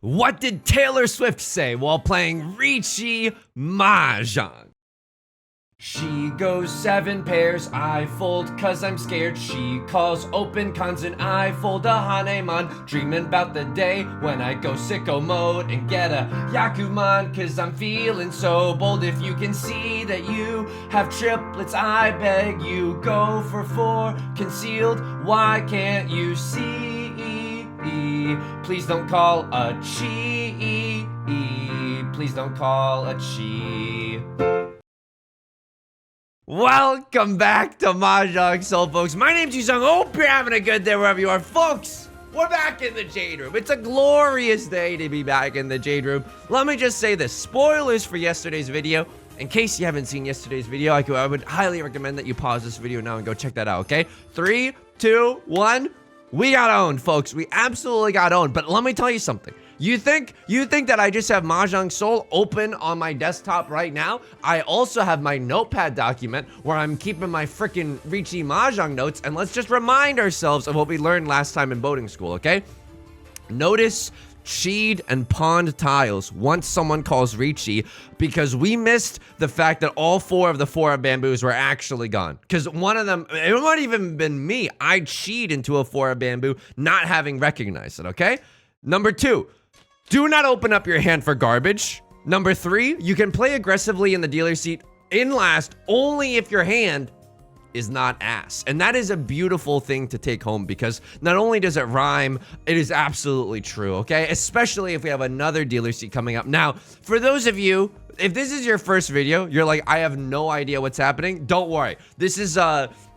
What did Taylor Swift say while playing Riichi Mahjong? She goes 7 pairs, I fold cause I'm scared. She calls open cons and I fold a Hanemon. Dreaming about the day when I go sicko mode and get a Yakuman, cause I'm feeling so bold. If you can see that you have triplets, I beg you, go for 4 concealed. Why can't you see? Please don't call a chi. Please don't call a chi. Welcome back to Mahjong Soul, folks. My name's Yusong. Hope you're having a good day wherever you are. Folks, we're back in the Jade Room. It's a glorious day to be back in the Jade Room. Let me just say this. Spoilers for yesterday's video. In case you haven't seen yesterday's video, I would highly recommend that you pause this video now and go check that out, okay? 3, 2, 1. We got owned, folks. We absolutely got owned. But let me tell you something. You think that I just have Mahjong Soul open on my desktop right now? I also have my notepad document where I'm keeping my freaking Riichi Mahjong notes. And let's just remind ourselves of what we learned last time in boating school, okay? Notice cheat and pawned tiles once someone calls Riichi, because we missed the fact that all 4 of the 4 bamboos were actually gone. Because one of them, it might even been me. I cheat into a 4 bamboo not having recognized it, okay? Number 2, do not open up your hand for garbage. Number 3, you can play aggressively in the dealer seat in last only if your hand is not ass. And that is a beautiful thing to take home, because not only does it rhyme, it is absolutely true, okay? Especially if we have another dealer seat coming up. Now, for those of you, if this is your first video, you're like, I have no idea what's happening, don't worry. This is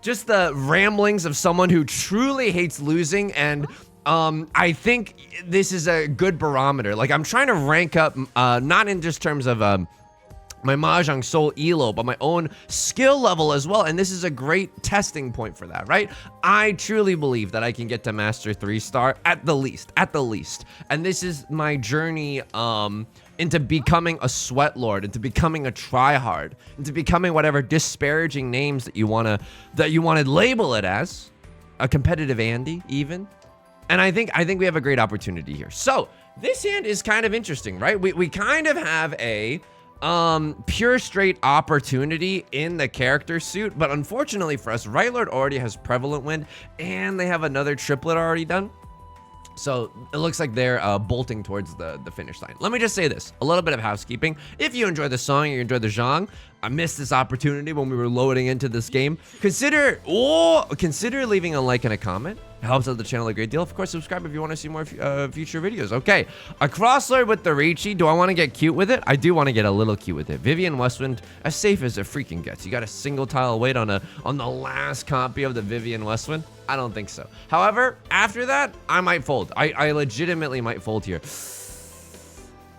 just the ramblings of someone who truly hates losing, and I think this is a good barometer. Like, I'm trying to rank up, not in just terms of my Mahjong Soul elo, but my own skill level as well. And this is a great testing point for that, right? I truly believe that I can get to Master 3-star at the least. And this is my journey into becoming a sweat lord, into becoming a tryhard, into becoming whatever disparaging names that you wanna label it as, a competitive Andy even. And I think we have a great opportunity here. So this hand is kind of interesting, right? We kind of have a pure straight opportunity in the character suit, but unfortunately for us, Right Lord already has Prevalent Wind, and they have another triplet already done. So it looks like they're bolting towards the finish line. Let me just say this, a little bit of housekeeping. If you enjoy the song, you enjoy the genre, I missed this opportunity when we were loading into this game, consider leaving a like and a comment. It helps out the channel a great deal. Of course, subscribe if you want to see more future videos. Okay, a crosslord with the Riichi. Do I want to get cute with it? I do want to get a little cute with it. Vivian Westwind, as safe as it freaking gets. You got a single tile wait on the last copy of the Vivian Westwind? I don't think so. However, after that, I might fold. I legitimately might fold here.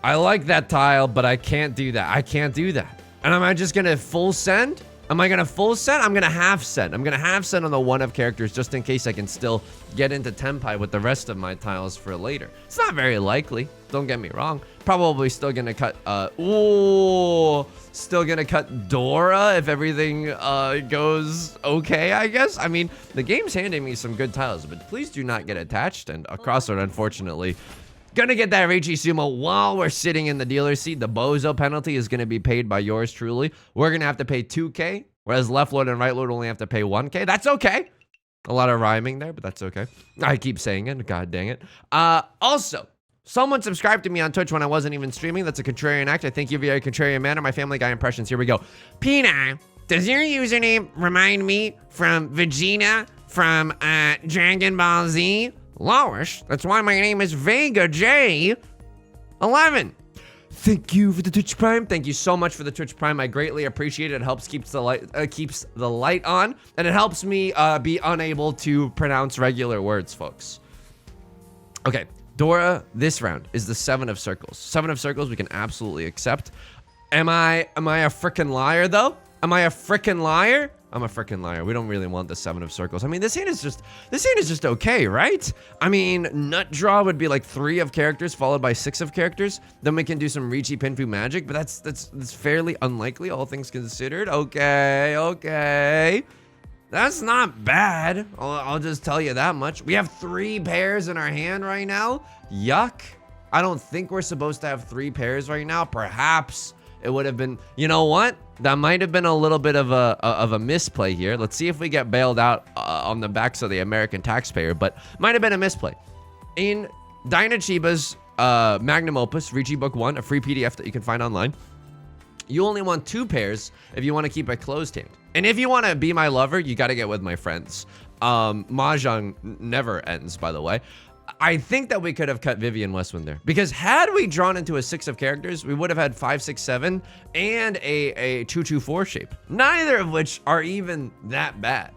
I like that tile, but I can't do that. I can't do that. And am I just gonna full send? Am I gonna full send? I'm gonna half send. I'm gonna half send on the 1 of characters just in case I can still get into Tenpai with the rest of my tiles for later. It's not very likely, don't get me wrong. Probably still gonna cut, still gonna cut Dora if everything goes okay, I guess. I mean, the game's handing me some good tiles, but please do not get attached. And a crossroad, unfortunately, gonna get that Riichi Sumo while we're sitting in the dealer seat. The bozo penalty is gonna be paid by yours truly. We're gonna have to pay 2K, whereas left lord and right lord only have to pay 1K. That's okay. A lot of rhyming there, but that's okay. I keep saying it, god dang it. Also, someone subscribed to me on Twitch when I wasn't even streaming. That's a contrarian act. I thank you via a contrarian manner. My Family Guy impressions, here we go. Pina, does your username remind me from Vegeta from Dragon Ball Z? Lowish. That's why my name is Vega J11. Thank you for the Twitch Prime. Thank you so much for the Twitch Prime. I greatly appreciate it. It helps keeps the light on, and it helps me be unable to pronounce regular words, folks. Okay, Dora, this round is the 7 of circles. 7 of circles we can absolutely accept. Am I a frickin' liar though? Am I a frickin' liar? I'm a freaking liar. We don't really want the 7 of circles. I mean, this hand is just okay, right? I mean, nut draw would be like 3 of characters followed by 6 of characters. Then we can do some Riichi Pinfu magic, but that's fairly unlikely, all things considered. Okay. That's not bad. I'll just tell you that much. We have 3 pairs in our hand right now. Yuck. I don't think we're supposed to have 3 pairs right now. Perhaps it would have been, you know what? That might have been a little bit of a misplay here. Let's see if we get bailed out on the backs of the American taxpayer, but might have been a misplay. In Dynachiba's magnum opus, Riichi Book 1, a free PDF that you can find online, you only want 2 pairs if you want to keep a closed hand. And if you want to be my lover, you got to get with my friends. Mahjong never ends, by the way. I think that we could have cut Vivian Westwind there, because had we drawn into a 6 of characters, we would have had 5, 6, 7 and a 2, 2, 4 shape, neither of which are even that bad.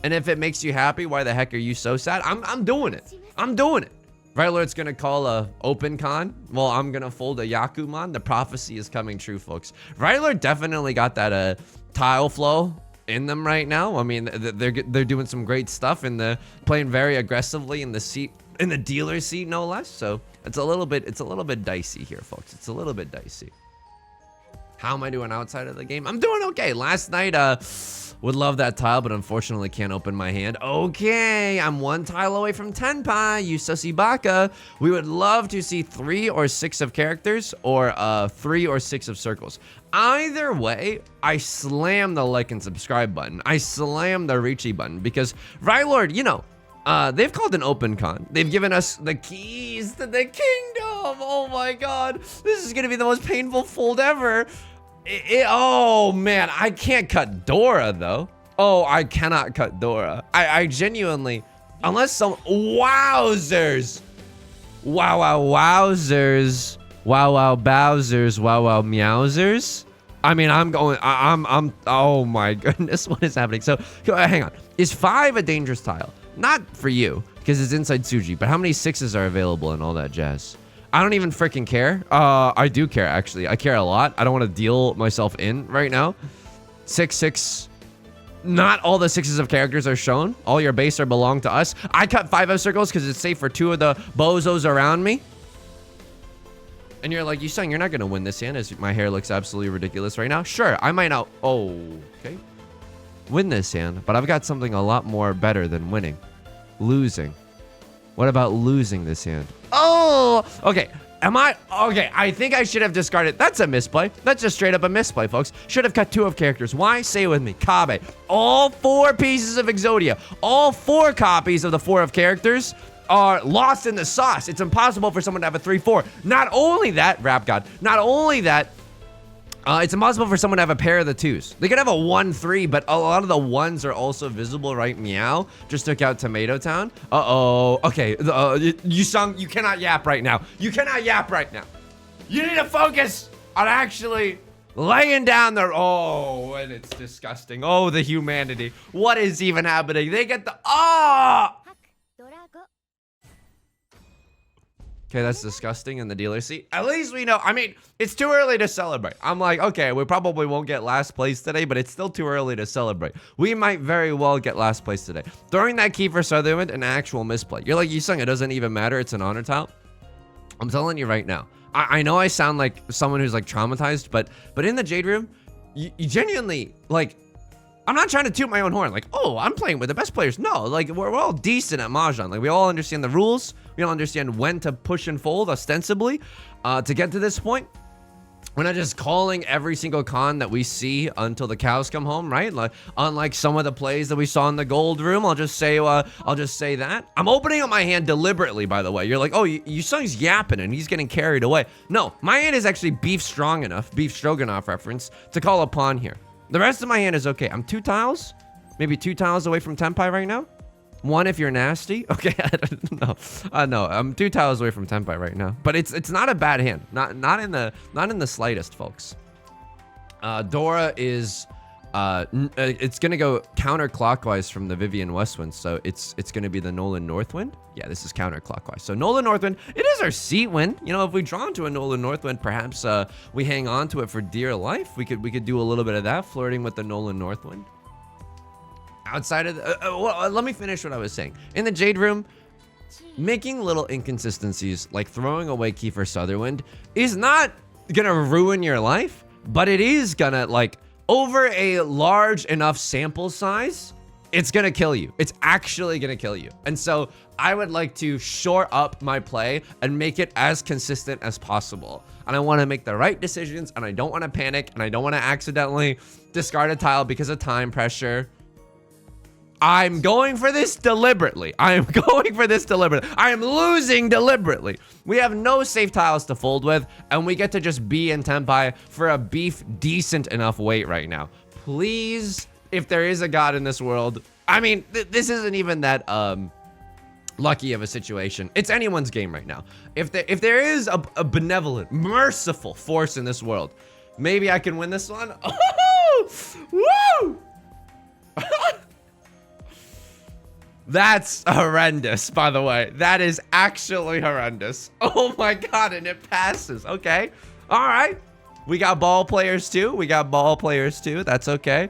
And if it makes you happy, why the heck are you so sad? I'm doing it. I'm doing it. Rylord's gonna call a open con. Well, I'm gonna fold a Yakuman. The prophecy is coming true, folks. Rylord definitely got that tile flow in them right now. I mean, they're doing some great stuff and they're playing very aggressively in the seat, in the dealer's seat, no less. So it's a little bit dicey here, folks. It's a little bit dicey. How am I doing outside of the game? I'm doing okay. Last night, would love that tile, but unfortunately can't open my hand. Okay, I'm 1 tile away from Tenpai, you sussy baka. We would love to see 3 or 6 of characters or 3 or 6 of circles. Either way, I slam the like and subscribe button. I slam the Riichi button because Rylord, you know, they've called an open con. They've given us the keys to the kingdom. Oh my god, this is gonna be the most painful fold ever. Oh man, I can't cut Dora though. Oh, I cannot cut Dora. I genuinely, unless some, wowzers. Wow, wow, wowzers. Wow, wow, bowsers. Wow, wow, meowsers. I mean, I'm, oh my goodness, what is happening? So, hang on. Is 5 a dangerous tile? Not for you, because it's inside Tsuji, but how many 6s are available and all that jazz? I don't even freaking care. I do care, actually. I care a lot. I don't want to deal myself in right now. 6, 6. Not all the 6s of characters are shown. All your base are belong to us. I cut 5 of circles because it's safe for 2 of the bozos around me. And you're like, Yusong, you're not going to win this hand as my hair looks absolutely ridiculous right now. Sure, I might not. Oh, okay. Win this hand, but I've got something a lot more better than winning. Losing. What about losing this hand? Oh, okay. Okay, I think I should have discarded. That's a misplay. That's just straight up a misplay, folks. Should have cut 2 of characters. Why? Say it with me. Kabe. All 4 pieces of Exodia. All 4 copies of the 4 of characters are lost in the sauce. It's impossible for someone to have a 3-4. Not only that, Rap God. Not only that, it's impossible for someone to have a pair of the 2s. They could have a 1-3, but a lot of the 1s are also visible, right? Meow. Just took out Tomato Town. Uh-oh. Okay. Yusong, you cannot yap right now. You cannot yap right now. You need to focus on actually laying down their... Oh, and it's disgusting. Oh, the humanity. What is even happening? They get the... Oh! Okay, that's disgusting in the dealer seat. At least we know. I mean, it's too early to celebrate. I'm like, okay, we probably won't get last place today, but it's still too early to celebrate. We might very well get last place today. Throwing that key for Sutherland, an actual misplay. You're like, Yusong, it doesn't even matter. It's an honor tile. I'm telling you right now. I know I sound like someone who's like traumatized, but in the Jade Room, you genuinely, like, I'm not trying to toot my own horn. Like, oh, I'm playing with the best players. No, like, we're all decent at Mahjong. Like, we all understand the rules. We all understand when to push and fold, ostensibly, to get to this point. We're not just calling every single con that we see until the cows come home, right? Like, unlike some of the plays that we saw in the gold room, I'll just say that. I'm opening up my hand deliberately, by the way. You're like, oh, Yusong's yapping and he's getting carried away. No, my hand is actually beef stroganoff reference to call a pawn here. The rest of my hand is okay. I'm 2 tiles, maybe 2 tiles away from Tenpai right now. 1 if you're nasty. Okay, I don't know. No, I'm 2 tiles away from Tenpai right now. But it's not a bad hand. Not in the slightest, folks. Dora is it's gonna go counterclockwise from the Vivian Westwind, so it's gonna be the Nolan Northwind. Yeah, this is counterclockwise. So Nolan Northwind, it is our seat wind. You know, if we draw into a Nolan Northwind, perhaps we hang on to it for dear life. We could do a little bit of that, flirting with the Nolan Northwind. Outside of well, let me finish what I was saying. In the Jade Room, making little inconsistencies like throwing away Kiefer Sutherland is not gonna ruin your life, but it is gonna, like, over a large enough sample size, it's gonna kill you. It's actually gonna kill you. And so I would like to shore up my play and make it as consistent as possible. And I want to make the right decisions, and I don't want to panic, and I don't want to accidentally discard a tile because of time pressure. I'm going for this deliberately. I am going for this deliberately. I am losing deliberately. We have no safe tiles to fold with, and we get to just be in Tenpai for a beef decent enough weight right now. Please, if there is a god in this world, I mean, this isn't even that lucky of a situation. It's anyone's game right now. If there is a benevolent, merciful force in this world, maybe I can win this one. Oh, woo! That's horrendous, by the way. That is actually horrendous. Oh my god, and it passes. Okay. All right. We got ball players too. That's okay.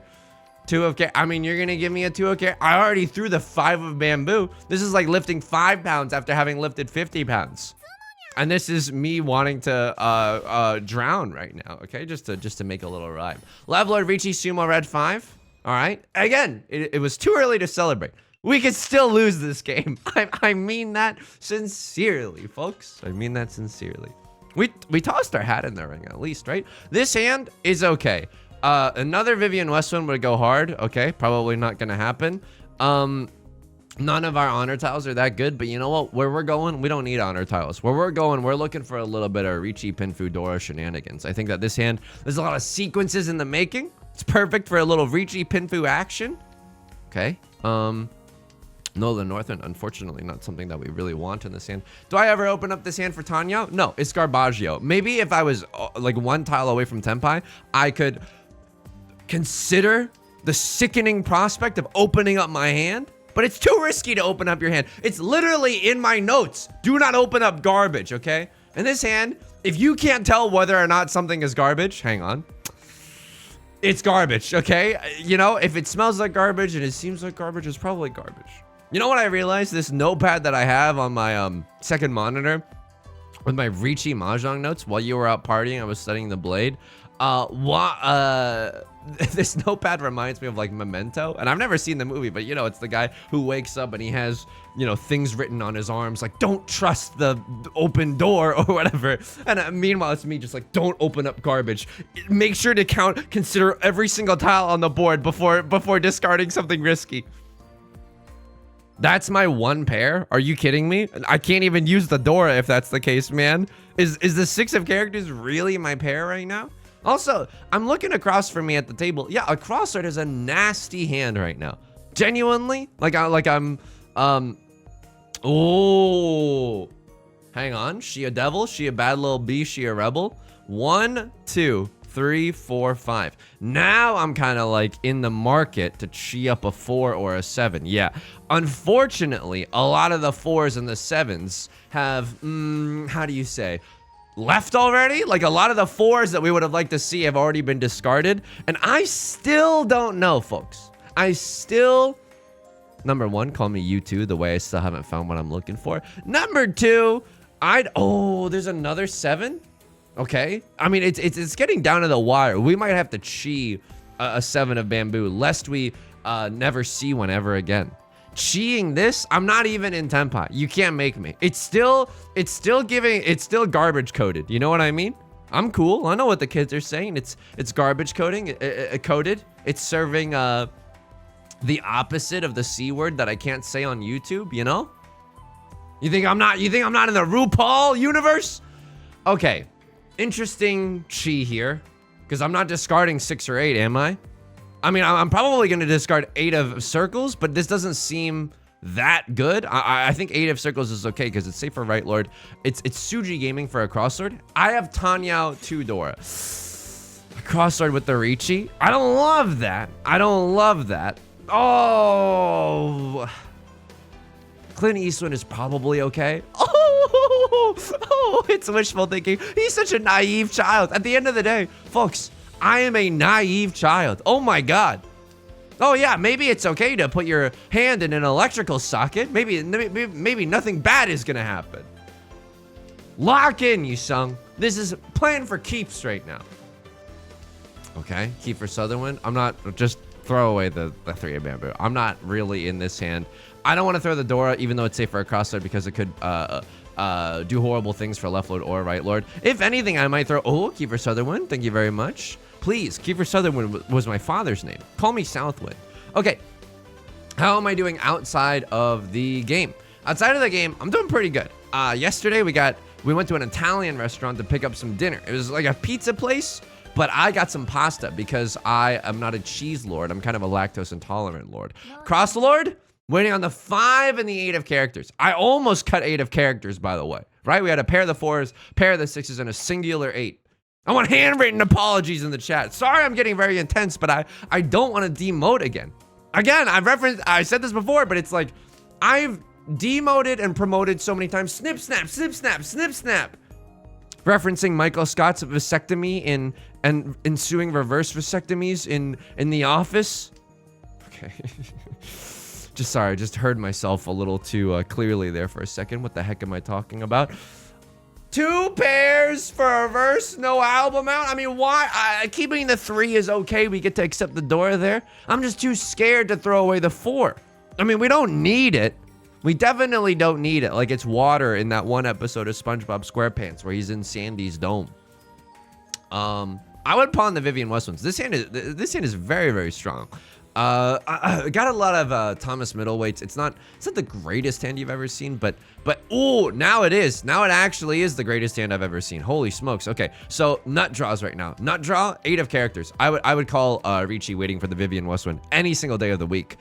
2 of care. I mean, you're gonna give me a 2 of care. I already threw the 5 of bamboo. This is like lifting 5 pounds after having lifted 50 pounds. And this is me wanting to drown right now. Okay, just to make a little rhyme. Leveler Riichi Sumo Red 5. All right. Again, it was too early to celebrate. We could still lose this game. I mean that sincerely, folks. I mean that sincerely. We tossed our hat in the ring at least, right? This hand is okay. Another Vivian Westwind would go hard. Okay, probably not gonna happen. None of our honor tiles are that good, but you know what? Where we're going, we don't need honor tiles. Where we're going, we're looking for a little bit of Riichi Pinfu Dora shenanigans. I think that this hand, there's a lot of sequences in the making. It's perfect for a little Riichi Pinfu action. Okay. No, the Northern, unfortunately, not something that we really want in this hand. Do I ever open up this hand for Tenhou? No, it's Garbaggio. Maybe if I was like 1 tile away from Tenpai, I could consider the sickening prospect of opening up my hand, but it's too risky to open up your hand. It's literally in my notes. Do not open up garbage, okay? In this hand, if you can't tell whether or not something is garbage, hang on. It's garbage, okay? You know, if it smells like garbage and it seems like garbage, it's probably garbage. You know what I realized? This notepad that I have on my second monitor with my Riichi Mahjong notes while you were out partying, I was studying the blade. This notepad reminds me of like Memento, and I've never seen the movie, but you know, it's the guy who wakes up and he has, you know, things written on his arms like "Don't trust the open door" or whatever. And meanwhile, it's me just like, "Don't open up garbage. Make sure to consider every single tile on the board before discarding something risky." That's my 1 pair. Are you kidding me? I can't even use the Dora if that's the case, man. Is the 6 of characters really my pair right now? Also, I'm looking across from me at the table. Yeah, a crossword is a nasty hand right now. Genuinely, I'm oh, hang on. She a devil? She a bad little bee? She a rebel? 1, 2, 3, 4, 5. Now I'm kind of like in the market to chi up a 4 or a 7. Yeah. Unfortunately, a lot of the 4s and the 7s have, how do you say, left already? Like a lot of the 4s that we would have liked to see have already been discarded. And I still don't know, folks. Number 1, call me U2, the way I still haven't found what I'm looking for. Number 2, there's another 7. Okay. I mean, it's getting down to the wire. We might have to chi a 7 of bamboo, lest we never see one ever again. Chiing this, I'm not even in Tenpai. You can't make me. It's still garbage coded. You know what I mean? I'm cool. I know what the kids are saying. It's garbage coding, coded. It's serving the opposite of the C word that I can't say on YouTube, you know? You think I'm not in the RuPaul universe? Okay. Interesting chi here, because I'm not discarding 6 or 8, am I? I mean, I'm probably going to discard 8 of circles, but this doesn't seem that good. I think 8 of circles is okay because it's safer, right, Lord? It's Suji Gaming for a crossword. I have Tenhou 2 Dora. A crossword with the Riichi. I don't love that. Oh. Clint Eastwood is probably okay. Oh, it's wishful thinking. He's such a naive child. At the end of the day, folks, I am a naive child. Oh my God. Oh yeah, maybe it's okay to put your hand in an electrical socket. Maybe nothing bad is gonna happen. Lock in, Yusong. This is playing for keeps right now. Okay, keep for Southern Wind. I'm not just throw away the 3 of bamboo. I'm not really in this hand. I don't want to throw the Dora, even though it's safe for a cross lord, because it could do horrible things for left lord or right lord. If anything, I might throw, oh, Kiefer Sutherland, thank you very much. Please, Kiefer Sutherland was my father's name. Call me Southwind. Okay, how am I doing outside of the game? Outside of the game, I'm doing pretty good. Yesterday, we went to an Italian restaurant to pick up some dinner. It was like a pizza place, but I got some pasta because I am not a cheese lord. I'm kind of a lactose intolerant lord. Cross lord, waiting on the 5 and the 8 of characters. I almost cut 8 of characters, by the way, right? We had a pair of the 4s, pair of the 6s, and a singular 8. I want handwritten apologies in the chat. Sorry, I'm getting very intense, but I don't want to demote again. Again, I said this before, but it's like, I've demoted and promoted so many times. Snip, snap, snip, snap, snip, snap. Referencing Michael Scott's vasectomy and ensuing reverse vasectomies in The Office. Okay. Just heard myself a little too clearly there for a second. What the heck am I talking about? 2 pairs for a verse, no album out. I mean, why? Keeping the 3 is okay. We get to accept the door there. I'm just too scared to throw away the 4. I mean, we don't need it. We definitely don't need it. Like it's water in that one episode of SpongeBob SquarePants where he's in Sandy's dome. I would pawn the Vivian West ones. This hand is very, very strong. I got a lot of Thomas middleweights. It's not the greatest hand you've ever seen, but oh, now it is. Now it actually is the greatest hand I've ever seen. Holy smokes. Okay, so nut draws right now. Nut draw, 8 of characters. I would call Riichi waiting for the Vivian West one any single day of the week.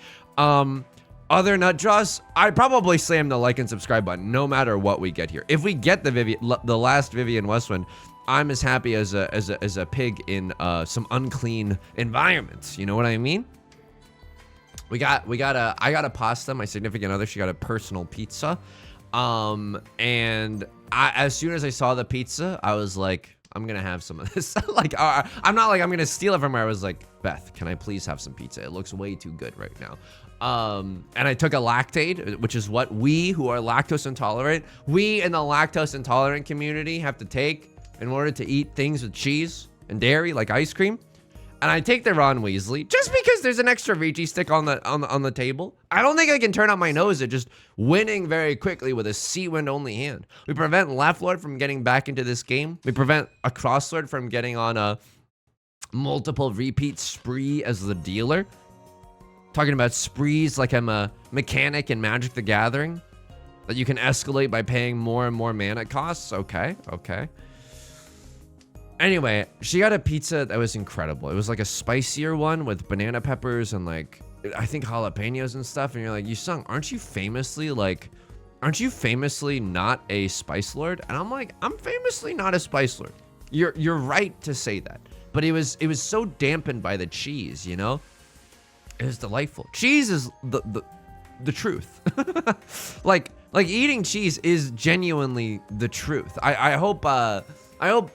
Other nut draws, I'd probably slam the like and subscribe button no matter what we get here. If we get the last Vivian West one, I'm as happy as a pig in some unclean environments. You know what I mean? I got a pasta. My significant other, she got a personal pizza. And as soon as I saw the pizza, I was like, I'm gonna have some of this. Like, I'm not like I'm gonna steal it from her. I was like, Beth, can I please have some pizza? It looks way too good right now. And I took a lactate, which is what we who are lactose intolerant, we in the lactose intolerant community have to take in order to eat things with cheese and dairy, like ice cream. And I take the Ron Weasley just because there's an extra Riichi stick on the table. I don't think I can turn up my nose at just winning very quickly with a Sea-Wind only hand. We prevent Left Lord from getting back into this game. We prevent a Cross Lord from getting on a multiple repeat spree as the dealer. Talking about sprees like I'm a mechanic in Magic the Gathering that you can escalate by paying more and more mana costs. Okay. Anyway, she got a pizza that was incredible. It was like a spicier one with banana peppers and like, I think jalapenos and stuff. And you're like, Yusong, aren't you famously not a spice lord? And I'm like, I'm famously not a spice lord. You're right to say that. But it was so dampened by the cheese, you know? It was delightful. Cheese is the truth. like eating cheese is genuinely the truth. I hope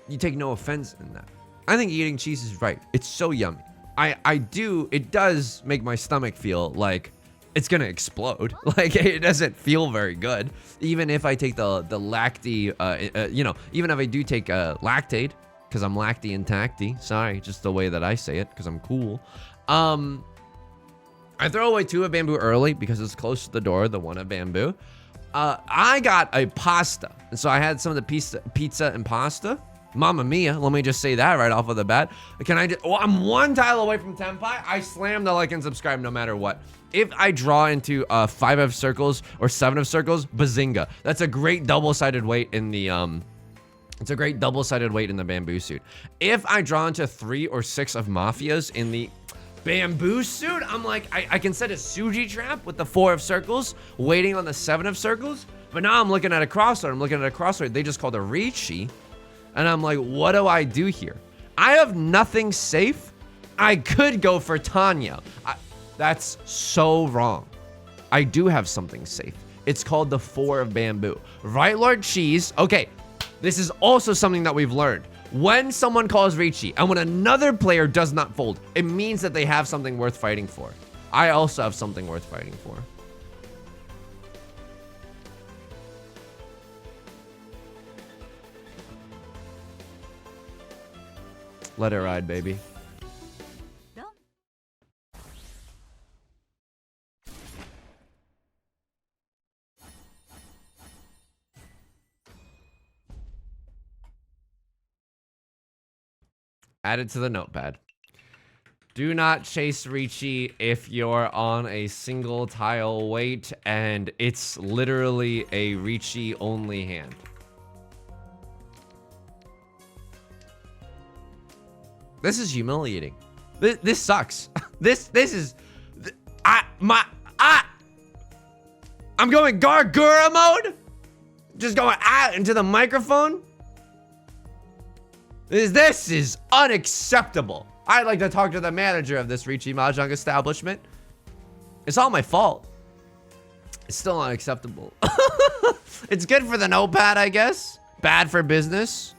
you take no offense in that. I think eating cheese is right. It's so yummy. It does make my stomach feel like it's gonna explode. Like it doesn't feel very good. Even if I take the lacti, even if I do take lactate, because I'm lacti and tacti. Sorry, just the way that I say it, because I'm cool. I throw away 2 of bamboo early because it's close to the door, the 1 of bamboo. I got a pasta. And so I had some of the pizza and pasta. Mamma mia, let me just say that right off of the bat. I'm 1 tile away from Tenpai. I slam the like and subscribe no matter what. If I draw into 5 of circles or 7 of circles, bazinga. That's a great double-sided weight in the bamboo suit. If I draw into 3 or 6 of mafias in the bamboo suit, I'm like, I can set a Suji trap with the 4 of circles, waiting on the 7 of circles. But now I'm looking at a crossroad. They just called a Riichi. And I'm like, what do I do here? I have nothing safe. I could go for Tanya. That's so wrong. I do have something safe. It's called the 4 of bamboo. Right, Lord Cheese. Okay, this is also something that we've learned. When someone calls Riichi and when another player does not fold, it means that they have something worth fighting for. I also have something worth fighting for. Let it ride, baby. Add it to the notepad. Do not chase Riichi if you're on a single tile wait and it's literally a Riichi only hand. This is humiliating. This sucks. This is I'm going Gargura mode. Just going into the microphone. This is unacceptable. I'd like to talk to the manager of this Riichi Mahjong establishment. It's all my fault. It's still unacceptable. It's good for the notepad, I guess. Bad for business.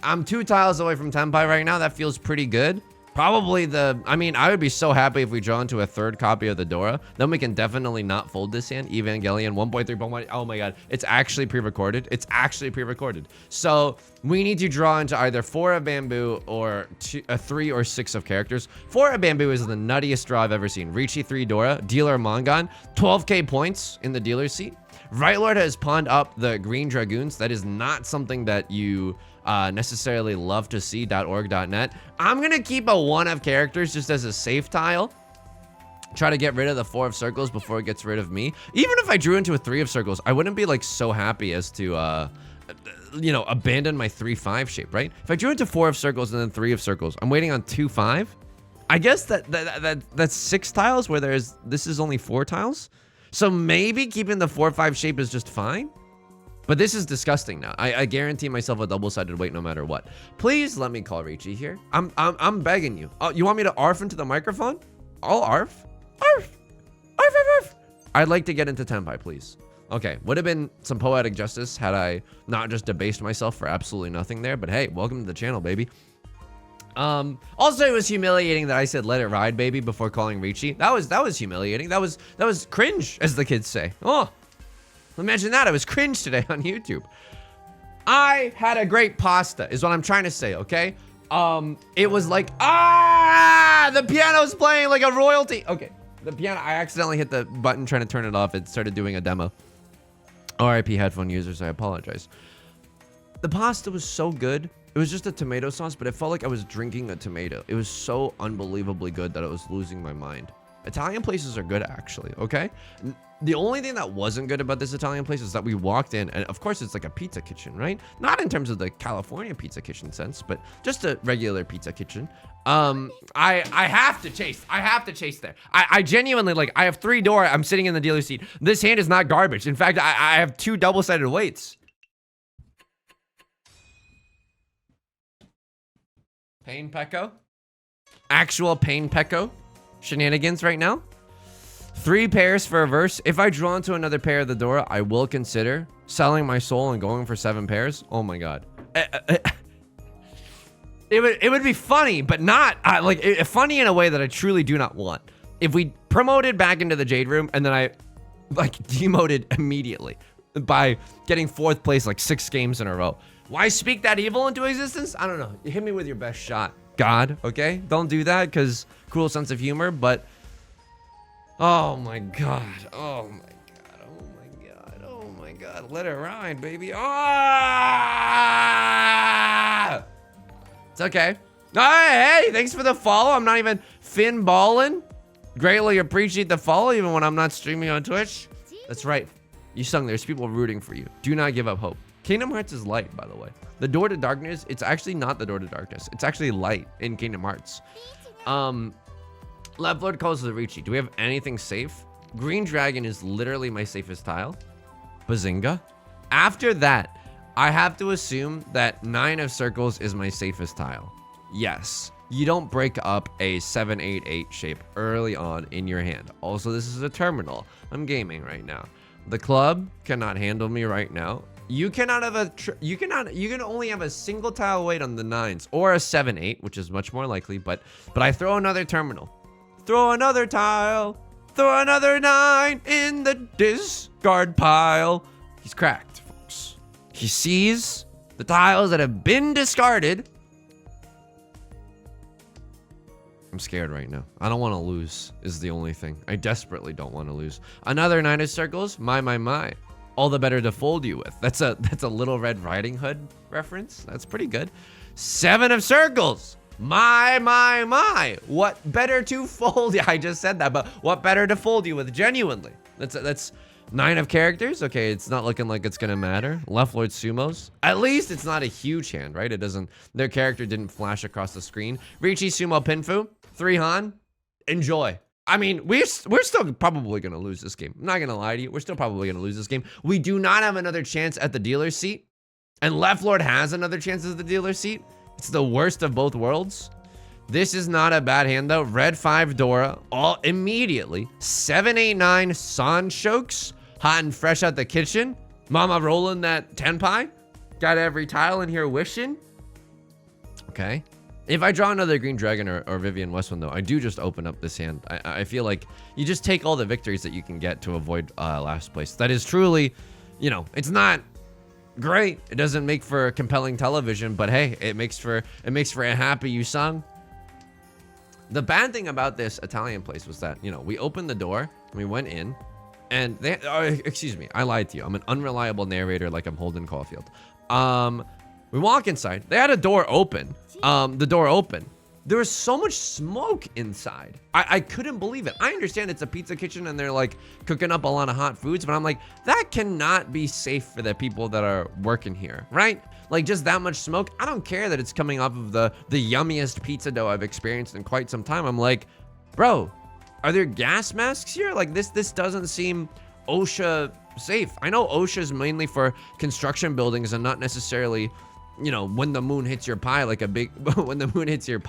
I'm 2 tiles away from Tenpai right now. That feels pretty good. Probably I mean, I would be so happy if we draw into a 3rd copy of the Dora. Then we can definitely not fold this hand. Evangelion 1.3.1. Oh my god. It's actually pre-recorded. It's actually pre-recorded. So we need to draw into either 4 of bamboo or 3 or 6 of characters. 4 of bamboo is the nuttiest draw I've ever seen. Riichi 3 Dora, dealer Mongon, 12k points in the dealer's seat. Right Lord has pawned up the Green Dragoons. That is not something that you necessarily love to see. .org.net. I'm gonna keep a 1 of characters just as a safe tile. Try to get rid of the 4 of circles before it gets rid of me. Even if I drew into a 3 of circles, I wouldn't be like so happy as to you know, abandon my 3-5 shape, right? If I drew into 4 of circles and then 3 of circles, I'm waiting on 2-5. I guess that's 6 tiles where this is only 4 tiles. So maybe keeping the 4-5 shape is just fine. But this is disgusting now. I guarantee myself a double-sided wait no matter what. Please let me call Riichi here. I'm begging you. Oh, you want me to arf into the microphone? I'll arf. Arf. Arf, arf, arf. I'd like to get into Tenpai, please. Okay, would have been some poetic justice had I not just debased myself for absolutely nothing there. But hey, welcome to the channel, baby. Also, it was humiliating that I said "let it ride, baby" before calling Riichi. That was humiliating. That was cringe, as the kids say. Oh. Imagine that. I was cringe today on YouTube. I had a great pasta, is what I'm trying to say, okay? It was like, the piano's playing like a royalty. Okay, the piano, I accidentally hit the button trying to turn it off. It started doing a demo. RIP headphone users, I apologize. The pasta was so good. It was just a tomato sauce, but it felt like I was drinking a tomato. It was so unbelievably good that I was losing my mind. Italian places are good, actually, okay? The only thing that wasn't good about this Italian place is that we walked in, and of course it's like a pizza kitchen, right? Not in terms of the California pizza kitchen sense, but just a regular pizza kitchen. I have to chase. I have to chase there. I genuinely, like, I have 3 Dora. I'm sitting in the dealer's seat. This hand is not garbage. In fact, I have 2 double-sided weights. Pain Pecco. Actual Pain Pecco shenanigans right now. 3 pairs for a verse. If I draw into another pair of the Dora, I will consider selling my soul and going for 7 pairs. Oh my god. It would be funny, but not funny in a way that I truly do not want. If we promoted back into the Jade Room and then I like demoted immediately by getting 4th place like 6 games in a row. Why speak that evil into existence? I don't know. You hit me with your best shot, God, okay? Don't do that because cool sense of humor, but oh my god. Oh my god. Oh my god. Oh my god. Let it ride, baby. Ah! It's okay. Hey, thanks for the follow. I'm not even fin balling. Greatly appreciate the follow even when I'm not streaming on Twitch. That's right. Yusong, there's people rooting for you. Do not give up hope. Kingdom Hearts is light, by the way. The door to darkness, it's actually not the door to darkness. It's actually light in Kingdom Hearts. Left Lord calls the Riichi. Do we have anything safe? Green Dragon is literally my safest tile. Bazinga. After that, I have to assume that 9 of circles is my safest tile. Yes. You don't break up a 7-8-8 shape early on in your hand. Also, this is a terminal. I'm gaming right now. The club cannot handle me right now. You cannot have you can only have a single tile weight on the 9s or a 7-8, which is much more likely, but I throw another terminal. Throw another tile. Throw another 9 in the discard pile. He's cracked, folks. He sees the tiles that have been discarded. I'm scared right now. I don't want to lose is the only thing. I desperately don't want to lose. Another 9 of circles. My. All the better to fold you with. That's a Little Red Riding Hood reference. That's pretty good. 7 of circles. My. What better to fold? Yeah, I just said that, but what better to fold you with? Genuinely. That's 9 of characters. Okay, it's not looking like it's gonna matter. Left Lord Sumos. At least it's not a huge hand, right? It doesn't, their character didn't flash across the screen. Riichi Sumo Pinfu. 3 Han. Enjoy. I mean, we're still probably gonna lose this game. I'm not gonna lie to you. We're still probably gonna lose this game. We do not have another chance at the dealer's seat. And Left Lord has another chance at the dealer's seat. It's the worst of both worlds. This is not a bad hand though. Red 5 Dora, all immediately. 789 San Shokes, hot and fresh out the kitchen. Mama rolling that tenpai. Got every tile in here wishing. Okay. If I draw another Green Dragon or Vivian Westwind though, I do just open up this hand. I feel like you just take all the victories that you can get to avoid last place. That is truly, you know, it's not great. It doesn't make for compelling television, but hey, it makes for a happy Yusong. The bad thing about this Italian place was that, you know, we opened the door, we went in, and they, excuse me, I lied to you. I'm an unreliable narrator like I'm Holden Caulfield. We walk inside. They had a door open. The door open. There was so much smoke inside. I couldn't believe it. I understand it's a pizza kitchen and they're like cooking up a lot of hot foods, but I'm like, that cannot be safe for the people that are working here, right? Like just that much smoke. I don't care that it's coming off of the yummiest pizza dough I've experienced in quite some time. I'm like, bro, are there gas masks here? Like this doesn't seem OSHA safe. I know OSHA is mainly for construction buildings and not necessarily, you know, when the moon hits your pie like a big, when the moon hits your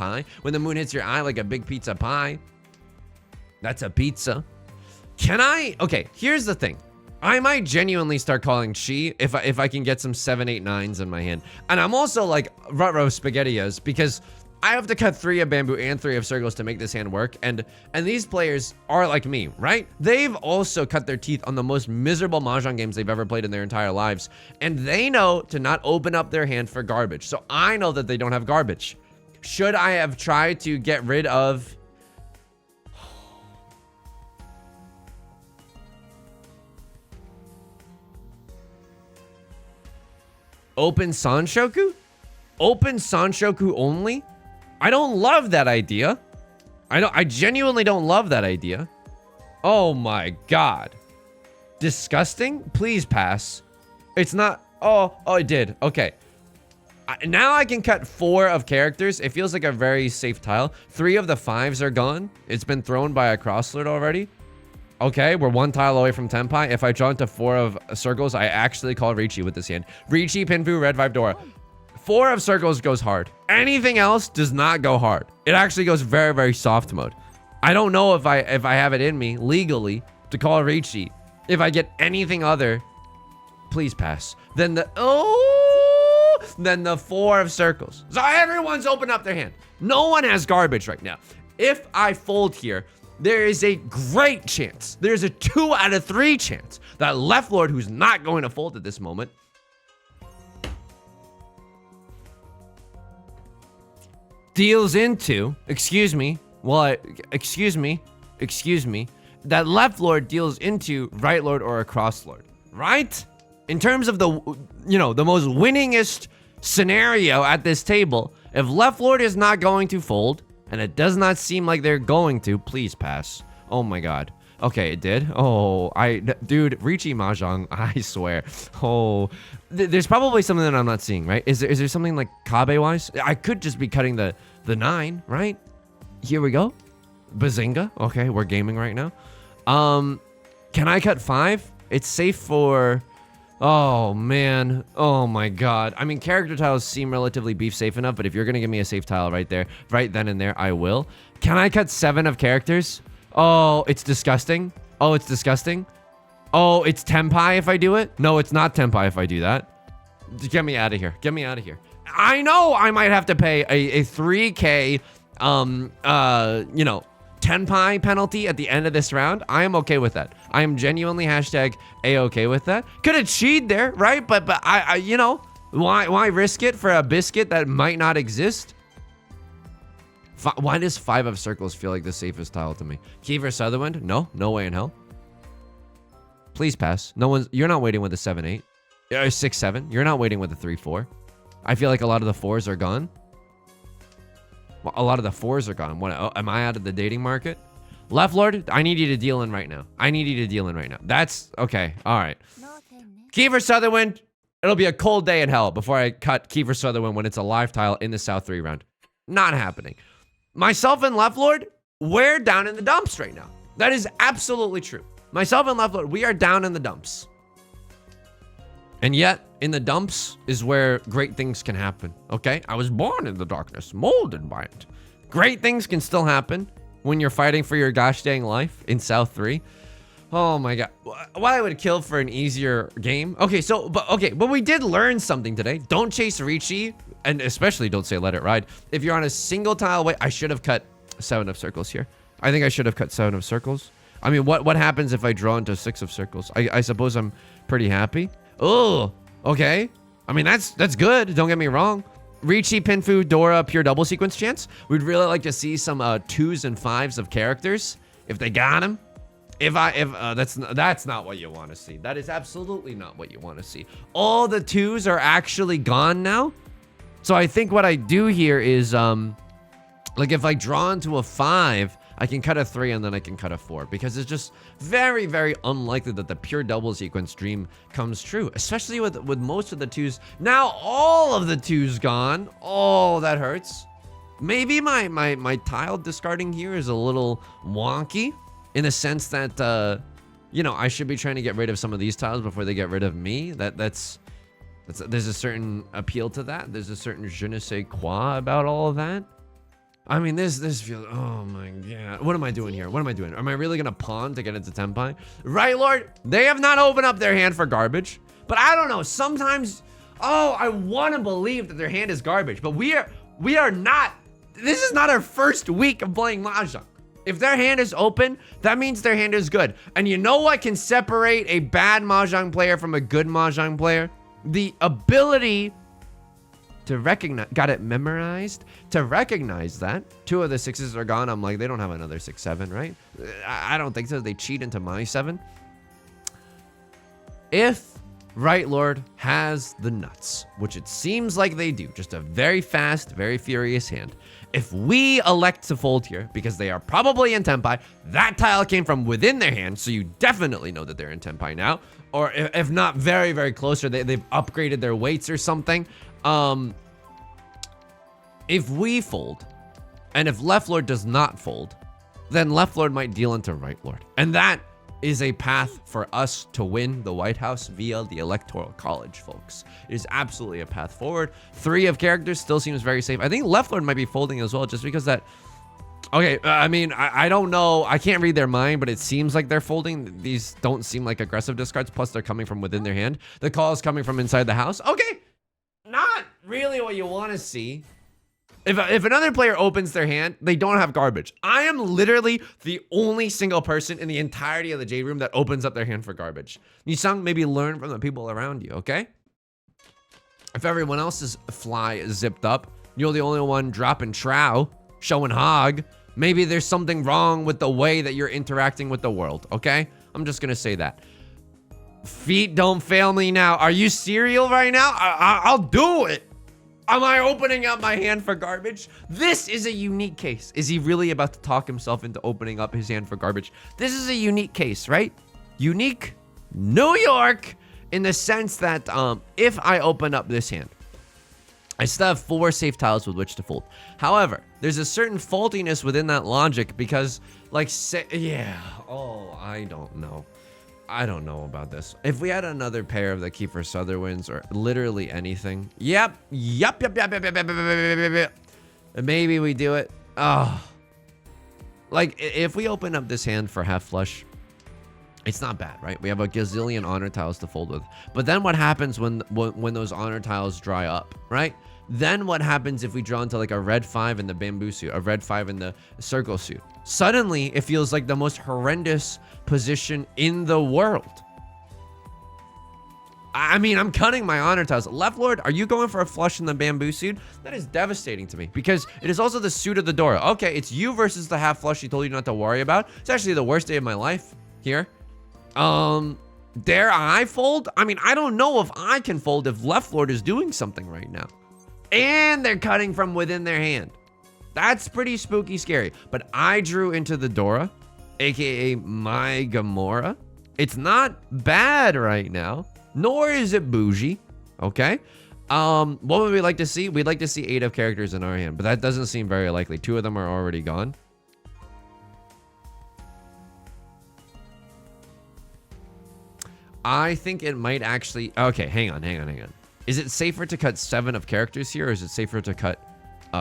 eye like a big pizza pie. That's a pizza. Okay, here's the thing. I might genuinely start calling Chi if I can get some 7, 8, 9s in my hand. And I'm also like Rutro Spaghettios because I have to cut 3 of bamboo and 3 of circles to make this hand work. And these players are like me, right? They've also cut their teeth on the most miserable Mahjong games they've ever played in their entire lives. And they know to not open up their hand for garbage. So I know that they don't have garbage. Should I have tried to get rid of... Open Sanshoku? Open Sanshoku only? I don't love that idea. I genuinely don't love that idea. Oh my god. Disgusting? Please pass. It's not... Oh, it did. Okay. Now I can cut 4 of characters. It feels like a very safe tile. 3 of the 5s are gone. It's been thrown by a crosslord already. Okay, we're 1 tile away from tenpai. If I draw into 4 of circles, I actually call Riichi with this hand. Riichi, Pinfu, Red 5 Dora. 4 of circles goes hard. Anything else does not go hard. It actually goes very, very soft mode. I don't know if I have it in me legally to call Riichi. If I get anything other, please pass. Then the 4 of circles. So everyone's opened up their hand. No one has garbage right now. If I fold here, there is a great chance. There's a 2 out of 3 chance that Left Lord, who's not going to fold at this moment, deals into, excuse me, that Left Lord deals into Right Lord or a Cross Lord, right? In terms of the, you know, the most winningest scenario at this table, if Left Lord is not going to fold, and it does not seem like they're going to, please pass. Oh my god. Okay, it did. Oh, dude, Riichi Mahjong, I swear. Oh, there's probably something that I'm not seeing, right? Is there something like Kabe-wise? I could just be cutting the 9, right? Here we go. Bazinga. Okay, we're gaming right now. Can I cut 5? It's safe for... Oh, man. Oh, my God. I mean, character tiles seem relatively beef safe enough, but if you're going to give me a safe tile right there, right then and there, I will. Can I cut 7 of characters? Oh, it's disgusting. Oh, it's disgusting. Oh, it's tenpai if I do it? No, it's not tenpai if I do that. Get me out of here. Get me out of here. I know I might have to pay a 3K, you know, tenpai penalty at the end of this round. I am okay with that. I am genuinely hashtag A-okay with that. Could have cheated there, right? But I you know, why risk it for a biscuit that might not exist? Why does 5 of circles feel like the safest tile to me? Kiefer Sutherland? No way in hell. Please pass. You're not waiting with a 7-8. 6-7. You're not waiting with a 3-4. I feel like a lot of the 4s are gone. Well, a lot of the 4s are gone. What, am I out of the dating market? Left Lord, I need you to deal in right now. I need you to deal in right now. That's okay. All right. Kiefer Sutherland, it'll be a cold day in hell before I cut Kiefer Sutherland when it's a live tile in the South 3 round. Not happening. Myself and Left Lord, we're down in the dumps right now. That is absolutely true. Myself and Left Lord, we are down in the dumps. And yet, in the dumps is where great things can happen, okay? I was born in the darkness, molded by it. Great things can still happen when you're fighting for your gosh dang life in South 3. Oh my god. What I would kill for an easier game. Okay, but we did learn something today. Don't chase Riichi, and especially don't say let it ride. If you're on a single tile away, I should have cut 7 of circles here. I think I should have cut 7 of circles. I mean, what happens if I draw into 6 of circles? I suppose I'm pretty happy. Oh, okay. I mean, that's good. Don't get me wrong. Riichi, Pinfu, Dora, pure double sequence chance. We'd really like to see some 2s and 5s of characters if they got them. That's not what you want to see. That is absolutely not what you want to see. All the 2s are actually gone now. So I think what I do here is like if I draw into a 5, I can cut a 3 and then I can cut a 4 because it's just very, very unlikely that the pure double sequence dream comes true, especially with most of the 2s. Now all of the 2s gone. Oh, that hurts. Maybe my tile discarding here is a little wonky in the sense that, you know, I should be trying to get rid of some of these tiles before they get rid of me. There's a certain appeal to that. There's a certain je ne sais quoi about all of that. I mean, this feels, oh my god. What am I doing here? What am I doing? Am I really gonna pawn to get into Tenpai? Right, Lord? They have not opened up their hand for garbage. But I don't know, sometimes, oh, I wanna believe that their hand is garbage, but we are not, this is not our first week of playing Mahjong. If their hand is open, that means their hand is good. And you know what can separate a bad Mahjong player from a good Mahjong player? The ability to recognize, got it memorized, to recognize that 2 of the 6s are gone. I'm like, they don't have another 6-7, right? I don't think so. They cheat into my 7. If Right Lord has the nuts, which it seems like they do, just a very fast, very furious hand. If we elect to fold here, because they are probably in Tenpai, that tile came from within their hand, so you definitely know that they're in Tenpai now. Or if not very, very close, or they've upgraded their weights or something. If we fold, and if Left Lord does not fold, then Left Lord might deal into Right Lord. And that is a path for us to win the White House via the Electoral College, folks. It is absolutely a path forward. 3 of characters still seems very safe. I think Left Lord might be folding as well, just because that... Okay, I mean, I don't know. I can't read their mind, but it seems like they're folding. These don't seem like aggressive discards, plus they're coming from within their hand. The call is coming from inside the house. Okay, not really what you want to see. If another player opens their hand, they don't have garbage. I am literally the only single person in the entirety of the Jade Room that opens up their hand for garbage. Yusong, maybe learn from the people around you, okay? If everyone else's fly is zipped up, you're the only one dropping trow, showing hog. Maybe there's something wrong with the way that you're interacting with the world, okay? I'm just gonna say that. Feet don't fail me now. Are you serial right now? I'll do it. Am I opening up my hand for garbage? This is a unique case. Is he really about to talk himself into opening up his hand for garbage? This is a unique case, right? Unique New York in the sense that if I open up this hand, I still have 4 safe tiles with which to fold. However, there's a certain faultiness within that logic because, like, I don't know. I don't know about this. If we had another pair of the Kiefer Sutherlands or literally anything. Yep. Maybe we do it. Oh. Like, if we open up this hand for half flush, it's not bad, right? We have a gazillion honor tiles to fold with. But then what happens when those honor tiles dry up, right? Then what happens if we draw into like a red 5 in the bamboo suit, a red 5 in the circle suit? Suddenly, it feels like the most horrendous position in the world. I mean, I'm cutting my honor tiles. Left Lord, are you going for a flush in the bamboo suit? That is devastating to me because it is also the suit of the Dora. Okay, it's you versus the half flush he told you not to worry about. It's actually the worst day of my life here. Dare I fold? I mean, I don't know if I can fold if Left Lord is doing something right now. And they're cutting from within their hand. That's pretty spooky scary. But I drew into the Dora, aka my Gamora. It's not bad right now, nor is it bougie. Okay. What would we like to see? We'd like to see 8 of characters in our hand, but that doesn't seem very likely. 2 of them are already gone. I think it might actually... Okay, hang on. Is it safer to cut 7 of characters here, or is it safer to cut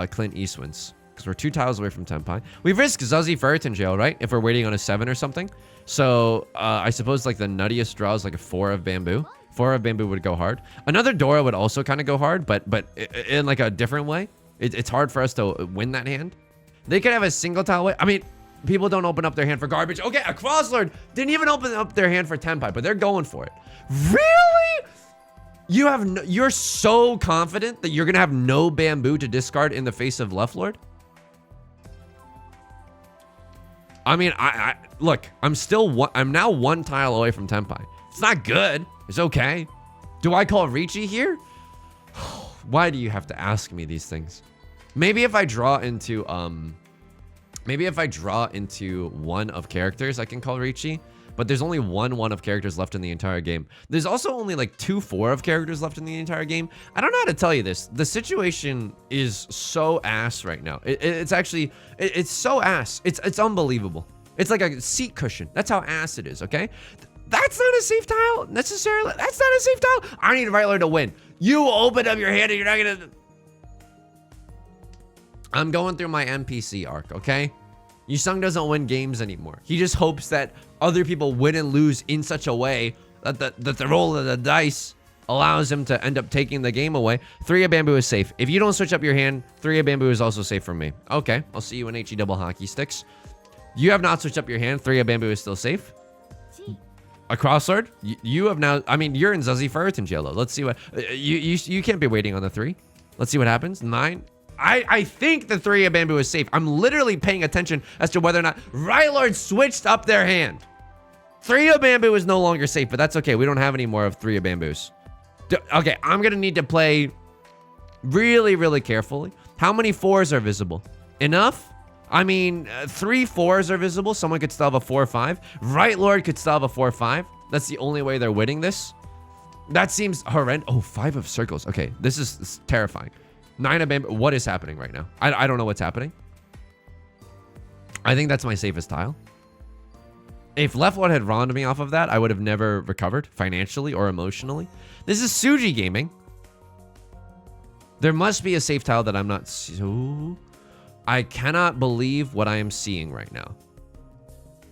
Clint Eastwood's? Because we're 2 tiles away from Tenpai. We risk Zuzzy Ferret in jail, right? If we're waiting on a 7 or something. So, I suppose like the nuttiest draw is like a 4 of bamboo. 4 of bamboo would go hard. Another Dora would also kind of go hard, but in like a different way. It's hard for us to win that hand. They could have a single tile way. I mean... People don't open up their hand for garbage. Okay, a Crosslord didn't even open up their hand for Tenpai, but they're going for it. Really? You're so confident that you're gonna have no bamboo to discard in the face of Left Lord? I mean, look, I'm now 1 tile away from Tenpai. It's not good. It's okay. Do I call Riichi here? Why do you have to ask me these things? Maybe if I draw into one of characters, I can call Riichi. But there's only one of characters left in the entire game. There's also only like 2 4 of characters left in the entire game. I don't know how to tell you this. The situation is so ass right now. It's actually, it's so ass. It's unbelievable. It's like a seat cushion. That's how ass it is, okay? That's not a safe tile necessarily. That's not a safe tile. I need Right Lord to win. You open up your hand and you're not gonna... I'm going through my NPC arc, okay? Yusong doesn't win games anymore. He just hopes that other people win and lose in such a way that the roll of the dice allows him to end up taking the game away. 3 of bamboo is safe. If you don't switch up your hand, 3 of bamboo is also safe for me. Okay, I'll see you in HE double hockey sticks. You have not switched up your hand. 3 of bamboo is still safe. A Crosslord, you have now... I mean, you're in Zuzzy Ferret in jail, though. Let's see what... You can't be waiting on the 3. Let's see what happens. 9... I think the 3 of bamboo is safe. I'm literally paying attention as to whether or not Right Lord switched up their hand. 3 of bamboo is no longer safe, but that's okay. We don't have any more of 3 of bamboos. Okay, I'm going to need to play really, really carefully. How many 4s are visible? Enough? I mean, 3 4s are visible. Someone could still have a 4-5. Right Lord could still have a 4-5. That's the only way they're winning this. That seems horrendous. Oh, 5 of circles. Okay, this is terrifying. 9 of bamboo. What is happening right now? I don't know what's happening. I think that's my safest tile. If Left Lord had rounded me off of that, I would have never recovered financially or emotionally. This is Suji gaming. There must be a safe tile that I'm not... So... I cannot believe what I am seeing right now.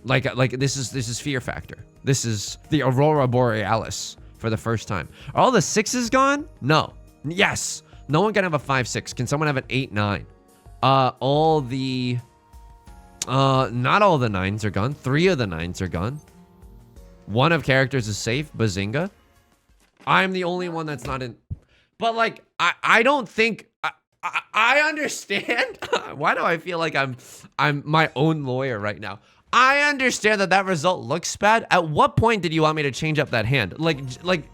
Like this is Fear Factor. This is the Aurora Borealis for the first time. Are all the 6s gone? No. Yes. No one can have a 5-6. Can someone have an 8-9? All the... not all the 9s are gone. 3 of the 9s are gone. 1 of characters is safe. Bazinga. I'm the only one that's not in... But, like, I don't think... I understand. Why do I feel like I'm my own lawyer right now? I understand that result looks bad. At what point did you want me to change up that hand? Like,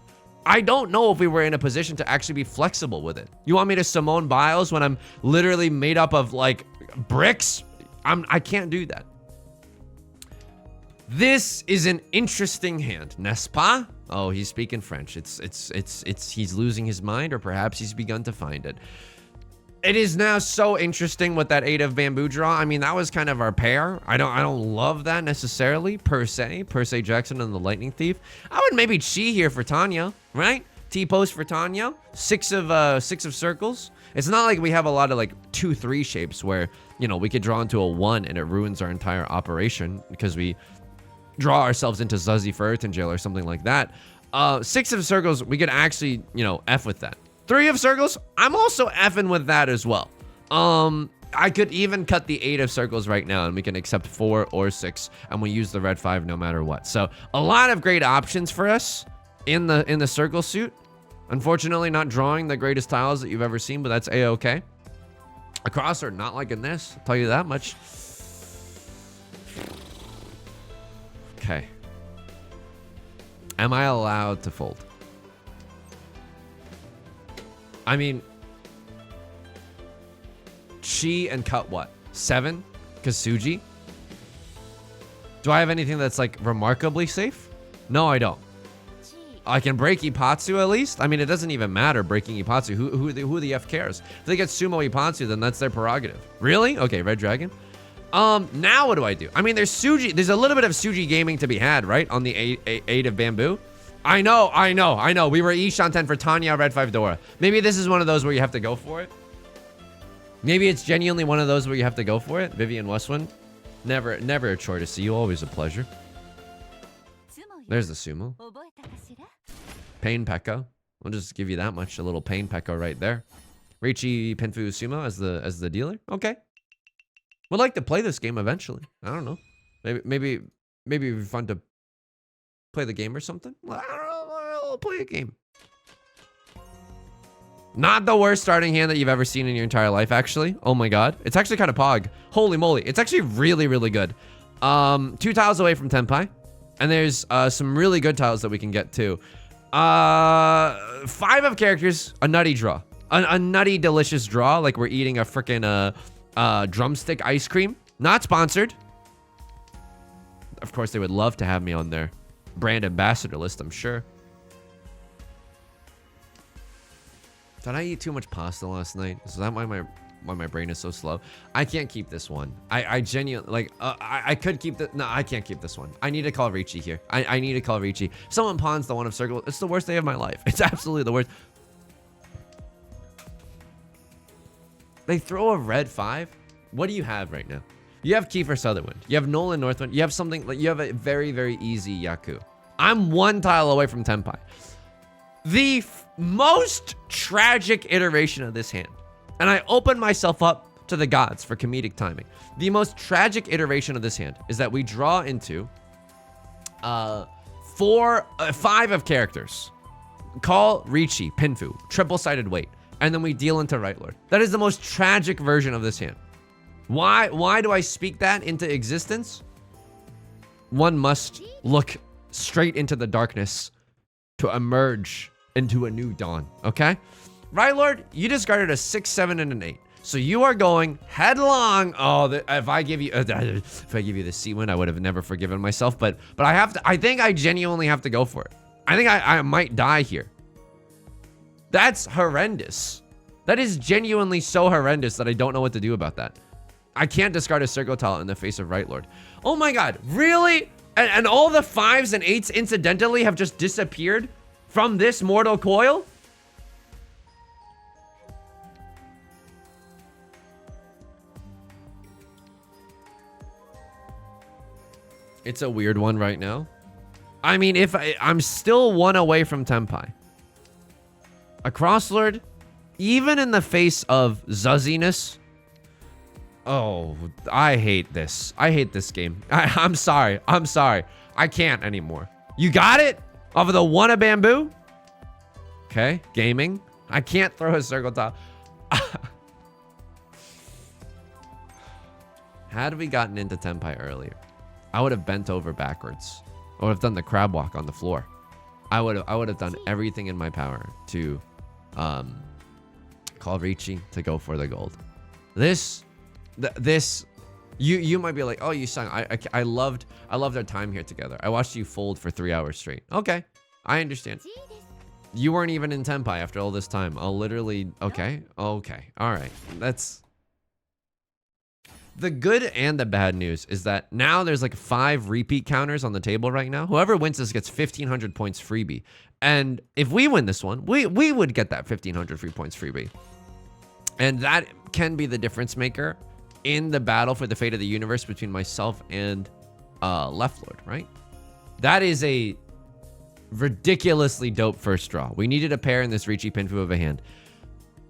I don't know if we were in a position to actually be flexible with it. You want me to Simone Biles when I'm literally made up of, like, bricks? I can't do that. This is an interesting hand, n'est-ce pas? Oh, he's speaking French. He's losing his mind, or perhaps he's begun to find it. It is now so interesting with that 8 of bamboo draw. I mean, that was kind of our pair. I don't love that necessarily, per se Jackson and the Lightning Thief. I would maybe chi here for Tanya, right? T-post for Tanya. 6 of circles. It's not like we have a lot of like 2-3 shapes where, you know, we could draw into a 1 and it ruins our entire operation because we draw ourselves into Zuzzy Ferret jail or something like that. 6 of circles, we could actually, you know, F with that. 3 of circles, I'm also effing with that as well. I could even cut the 8 of circles right now and we can accept 4 or 6 and we use the red 5 no matter what. So a lot of great options for us in the circle suit. Unfortunately, not drawing the greatest tiles that you've ever seen, but that's a-okay. A crosser, not liking this, I'll tell you that much. Okay. Am I allowed to fold? I mean, Chi and cut what? 7? Kasuji? Do I have anything that's like remarkably safe? No, I don't. I can break Ipatsu at least. I mean, it doesn't even matter breaking Ipatsu. Who the F cares? If they get Sumo Ipatsu, then that's their prerogative. Really? Okay, Red Dragon. Now what do I do? I mean, there's Suji. There's a little bit of Suji gaming to be had, right? On the 8 of bamboo. I know. We were Ishan 10 for Tanya, Red 5 Dora. Maybe this is one of those where you have to go for it. Maybe it's genuinely one of those where you have to go for it. Vivian Westwind. Never a chore to see you. Always a pleasure. There's the sumo. Pain Pekka. I'll just give you that much. A little Pain Pekka right there. Riichi Penfu Sumo as the dealer. Okay. Would like to play this game eventually. I don't know. Maybe it'd be fun to play the game or something. I don't know. I'll play a game. Not the worst starting hand that you've ever seen in your entire life, actually. Oh my god. It's actually kind of pog. Holy moly. It's actually really, really good. 2 tiles away from Tenpai. And there's some really good tiles that we can get too. 5 of characters, a nutty draw. A nutty, delicious draw, like we're eating a freaking drumstick ice cream. Not sponsored. Of course, they would love to have me on their brand ambassador list, I'm sure. Did I eat too much pasta last night? Is that why my brain is so slow? I can't keep this one. I genuinely, like, I could keep the, no, I can't keep this one. I need to call Riichi here. I need to call Riichi. Someone pawns the 1 of circle. It's the worst day of my life. It's absolutely the worst. They throw a red 5. What do you have right now? You have Kiefer Sutherland. You have Nolan Northwind. You have something, like, you have a very, very easy Yaku. I'm 1 tile away from Tenpai. The most tragic iteration of this hand. And I open myself up to the gods for comedic timing. The most tragic iteration of this hand is that we draw into 5 of characters. Call Riichi, Pinfu, triple-sided weight, and then we deal into Right Lord. That is the most tragic version of this hand. Why do I speak that into existence? One must look straight into the darkness to emerge into a new dawn, okay? Right Lord, you discarded a 6, 7, and an 8. So you are going headlong. Oh, if I give you the C win, I would have never forgiven myself. But I have to. I think I genuinely have to go for it. I think I might die here. That's horrendous. That is genuinely so horrendous that I don't know what to do about that. I can't discard a circle tile in the face of Right Lord. Oh my god, really? And all the 5s and 8s incidentally have just disappeared from this mortal coil? It's a weird one right now. I mean, if I'm still 1 away from Tenpai. A Crosslord, even in the face of zuzziness. Oh, I hate this. I hate this game. I'm sorry. I'm sorry. I can't anymore. You got it? Off of the 1 of bamboo? Okay, gaming. I can't throw a circle tile. Had we gotten into Tenpai earlier, I would have bent over backwards. I would have done the crab walk on the floor. I would have done everything in my power to call Riichi to go for the gold. You might be like, oh, Yusong, I loved our time here together. I watched you fold for 3 hours straight. Okay, I understand. You weren't even in Tenpai after all this time. I'll literally, okay, all right. That's the good and the bad news is that now there's like 5 repeat counters on the table right now. Whoever wins this gets 1,500 points freebie. And if we win this one, we would get that 1,500 free points freebie. And that can be the difference maker in the battle for the fate of the universe between myself and Left Lord, right? That is a ridiculously dope first draw. We needed a pair in this Riichi Pinfu of a hand.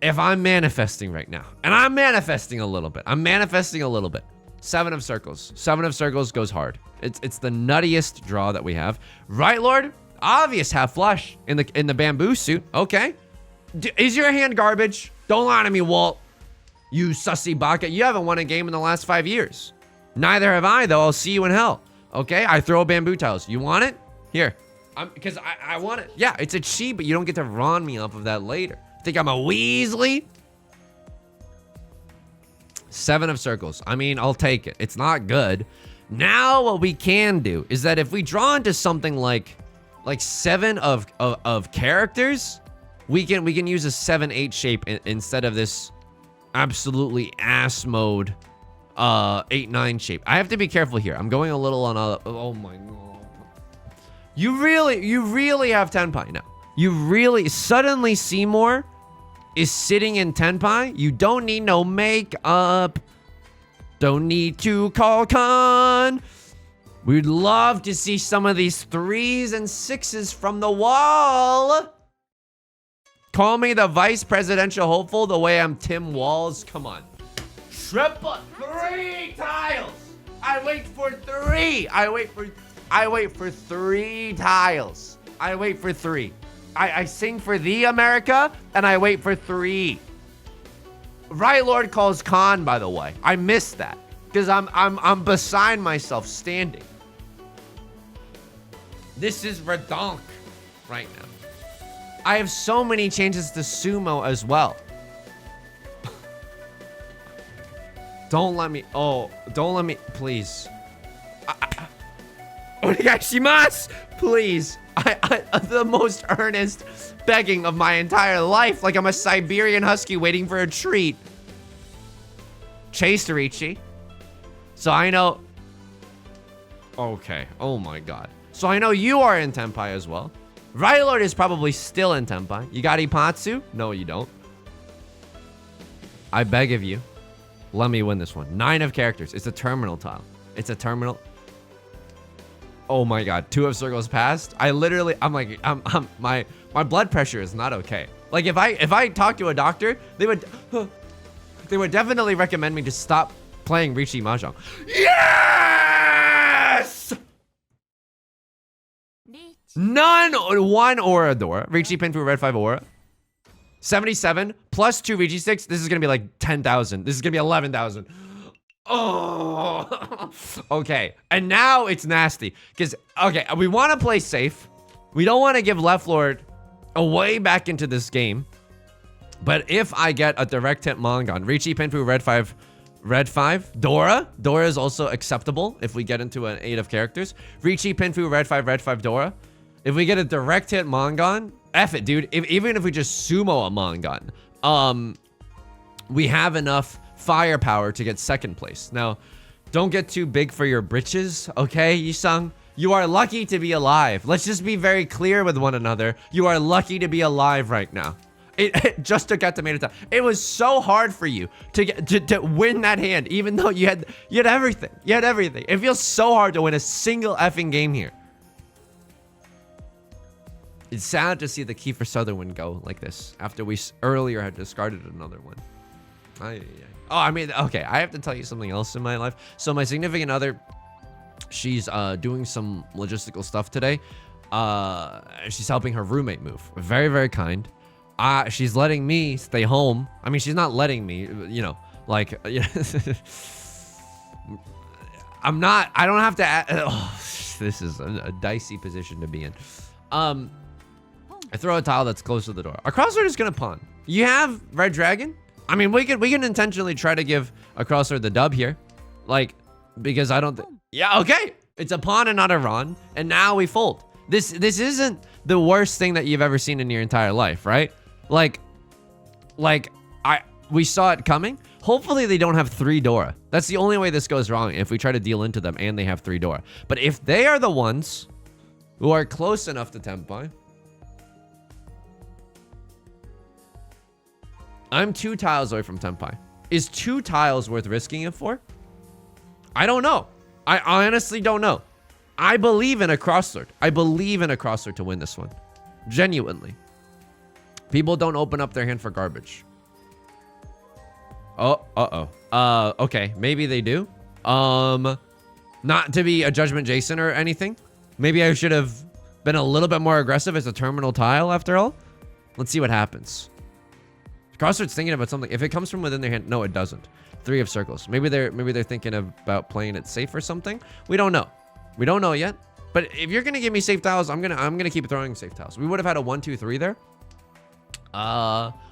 If I'm manifesting right now, and I'm manifesting a little bit. 7 of circles. 7 of circles goes hard. It's the nuttiest draw that we have. Right Lord, obvious half flush in the bamboo suit. Okay. Is your hand garbage? Don't lie to me, Walt. You sussy baka. You haven't won a game in the last 5 years. Neither have I, though. I'll see you in hell. Okay? I throw bamboo tiles. You want it? Here. Because I want it. Yeah, it's a chi, but you don't get to Ron me off of that later. Think I'm a Weasley? 7 of circles. I mean, I'll take it. It's not good. Now what we can do is that if we draw into something like 7 of characters, we can use a 7-8 shape instead of this absolutely ass mode 8-9 shape. I have to be careful here. I'm going a little on a, oh my god. You really have Tenpai now. You really suddenly Seymour is sitting in Tenpai. You don't need no makeup. Don't need to call con. We'd love to see some of these 3s and 6s from the wall. Call me the vice presidential hopeful the way I'm Tim Walz. Come on. Triple 3 tiles. I wait for 3. I wait for 3 tiles. I wait for 3. I sing for thee, America, and I wait for 3. Right Lord calls con, by the way. I missed that because I'm beside myself standing. This is redonk right now. I have so many changes to sumo as well. Don't let me, please. Onegaishimasu, please. I the most earnest begging of my entire life, like I'm a Siberian husky waiting for a treat. Chase Riichi. So I know. Okay. Oh my god. So I know you are in Tenpai as well. Rylord is probably still in Tenpai. You got Ipatsu? No, you don't. I beg of you, let me win this one. 9 of characters. It's a terminal tile. It's a terminal. Oh my god, 2 of circles passed. I'm like, my blood pressure is not okay. Like if I talk to a doctor, they would definitely recommend me to stop playing Riichi Mahjong. Yes! None, 1 aura Dora. Riichi Pinfu Red 5 aura. 77 plus 2 Riichi 6. This is gonna be like 10,000. This is gonna be 11,000. Oh, okay. And now it's nasty because, okay, we want to play safe. We don't want to give Left Lord a way back into this game. But if I get a direct hit Mongon, Riichi Pinfu Red 5, Dora is also acceptable if we get into an 8 of characters. Riichi Pinfu Red 5 Dora. If we get a direct hit Mongon, F it, dude. Even if we just sumo a Mongon, we have enough firepower to get 2nd place. Now, don't get too big for your britches, okay, Yusong? You are lucky to be alive. Let's just be very clear with one another. You are lucky to be alive right now. It just took out tomato time. It was so hard for you to win that hand, even though you had everything. You had everything. It feels so hard to win a single effing game here. It's sad to see the Kiefer Sutherland go like this after we earlier had discarded another one. Oh, I mean, okay, I have to tell you something else in my life. So my significant other, she's doing some logistical stuff today. She's helping her roommate move. Very, very kind. She's letting me stay home. I mean, she's not letting me, you know, like, you know, I don't have to, oh, this is a dicey position to be in. I throw a tile that's close to the door. Our crossword is gonna pawn. You have Red Dragon? I mean, we can intentionally try to give a crossword the dub here. Like, because I don't yeah, okay. It's a pawn and not a Ron. And now we fold. This isn't the worst thing that you've ever seen in your entire life, right? Like we saw it coming. Hopefully they don't have 3 Dora. That's the only way this goes wrong, if we try to deal into them and they have 3 Dora. But if they are the ones who are close enough to Tenpai, I'm 2 tiles away from Tenpai. Is 2 tiles worth risking it for? I don't know. I honestly don't know. I believe in a crossword. I believe in a crossword to win this one. Genuinely. People don't open up their hand for garbage. Oh, okay, maybe they do. Not to be a Judgment Jason or anything. Maybe I should have been a little bit more aggressive as a terminal tile after all. Let's see what happens. Crossword's thinking about something. If it comes from within their hand, no, it doesn't. 3 of circles. Maybe they're thinking about playing it safe or something. We don't know. We don't know yet. But if you're gonna give me safe tiles, I'm gonna keep throwing safe tiles. We would have had a 1, 2, 3 there.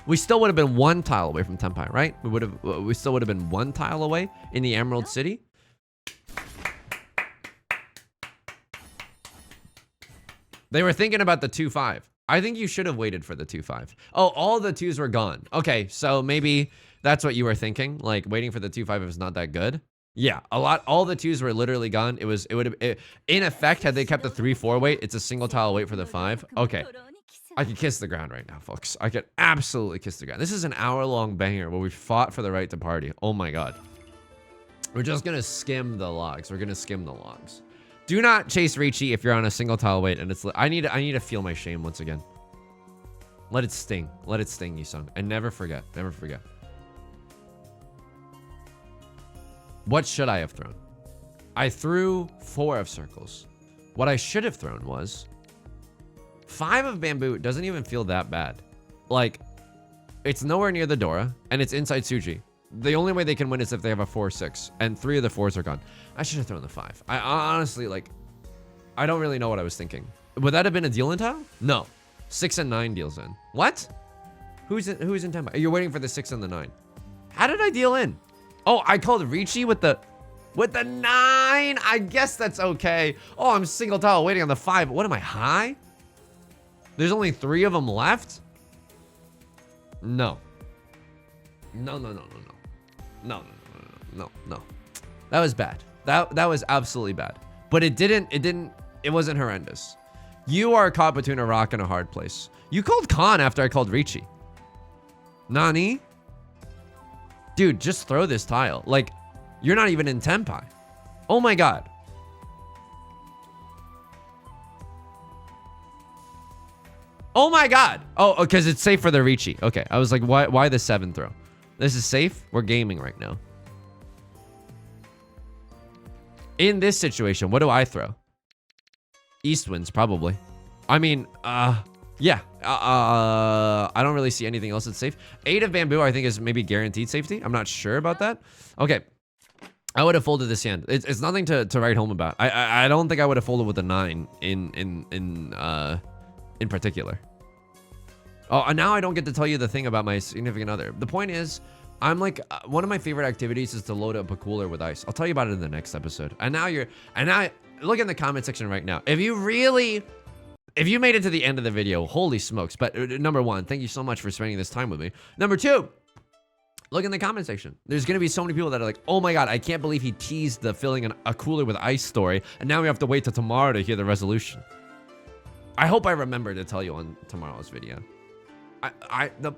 We still would have been 1 tile away from Tenpai, right? We still would have been 1 tile away in the Emerald City. They were thinking about the 2-5. I think you should have waited for the 2-5. Oh, all the 2s were gone. Okay, so maybe that's what you were thinking. Like waiting for the 2-5 is not that good. Yeah, all the 2s were literally gone. In effect, had they kept the 3-4 wait, it's a single tile wait for the 5. Okay. I could kiss the ground right now, folks. I could absolutely kiss the ground. This is an hour-long banger where we fought for the right to party. Oh my god. We're just gonna skim the logs. We're gonna skim the logs. Do not chase Riichi if you're on a single tile wait and it's... I need to feel my shame once again. Let it sting. Let it sting, Yusong. And never forget. Never forget. What should I have thrown? I threw 4 of circles. What I should have thrown was... 5 of bamboo doesn't even feel that bad. Like, it's nowhere near the Dora, and it's inside Tsuji. The only way they can win is if they have a 4-6, and 3 of the 4s are gone. I should have thrown the 5. I honestly, like, I don't really know what I was thinking. Would that have been a deal in tile? No. 6 and 9 deals in. What? Who's in Tenpai? You're waiting for the 6 and the 9. How did I deal in? Oh, I called Riichi with the 9. I guess that's okay. Oh, I'm single tile waiting on the 5. What am I, high? There's only 3 of them left? No. No. That was bad. That was absolutely bad. But it wasn't horrendous. You are caught between a rock and a hard place. You called Khan after I called Riichi. Nani? Dude, just throw this tile. Like, you're not even in Tenpai. Oh my god. Oh my god. Oh, because it's safe for the Riichi. Okay, I was like, why the 7 throw? This is safe. We're gaming right now. In this situation, what do I throw? East winds, probably. I mean, yeah. I don't really see anything else that's safe. 8 of bamboo, I think, is maybe guaranteed safety. I'm not sure about that. Okay. I would have folded this hand. It's nothing to write home about. I don't think I would have folded with a 9 in particular. Oh, and now I don't get to tell you the thing about my significant other. The point is, I'm like, one of my favorite activities is to load up a cooler with ice. I'll tell you about it in the next episode. And now look in the comment section right now. If you made it to the end of the video, holy smokes. But number 1, thank you so much for spending this time with me. Number 2, look in the comment section. There's going to be so many people that are like, oh my god, I can't believe he teased the filling a cooler with ice story. And now we have to wait till tomorrow to hear the resolution. I hope I remember to tell you on tomorrow's video.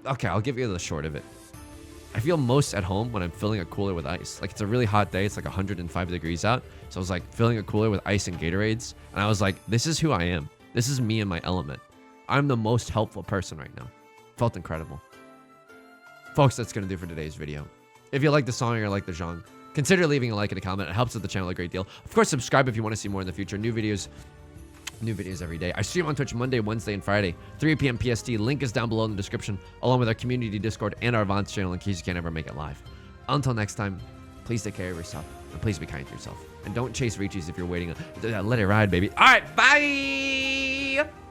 Okay, I'll give you the short of it. I feel most at home when I'm filling a cooler with ice. Like, it's a really hot day. It's like 105 degrees out. So I was like filling a cooler with ice and Gatorades. And I was like, this is who I am. This is me in my element. I'm the most helpful person right now. Felt incredible. Folks, that's going to do for today's video. If you like the song or like the genre, consider leaving a like and a comment. It helps with the channel a great deal. Of course, subscribe if you want to see more in the future. New videos every day. I stream on Twitch Monday, Wednesday, and Friday, 3 p.m. PST. Link is down below in the description, along with our community Discord and our Advanced channel in case you can't ever make it live. Until next time, please take care of yourself, and please be kind to yourself. And don't chase Riichis if you're waiting. Let it ride, baby. All right, bye!